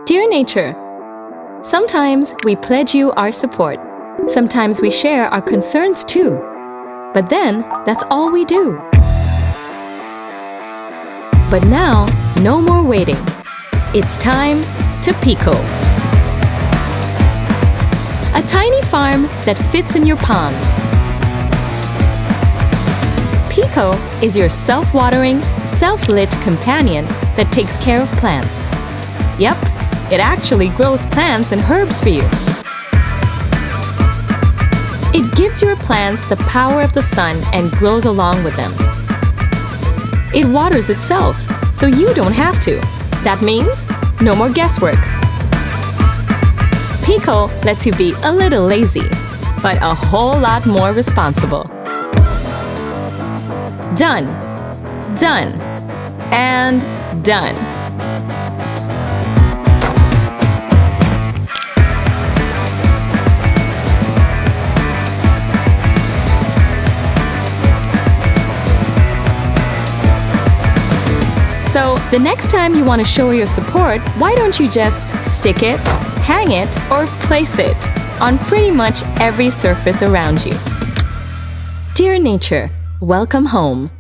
Dear Nature, sometimes we pledge you our support. Sometimes we share our concerns too. But then, that's all we do. But now, no more waiting. It's time to Pico. A tiny farm that fits in your palm. Pico is your self-watering, self-lit companion that takes care of plants. Yep, it actually grows plants and herbs for you. It gives your plants the power of the sun and grows along with them. It waters itself, so you don't have to. That means no more guesswork. Pico lets you be a little lazy, but a whole lot more responsible. Done, done, and done. So, the next time you want to show your support, why don't you just stick it, hang it, or place it on pretty much every surface around you? Dear Nature, welcome home.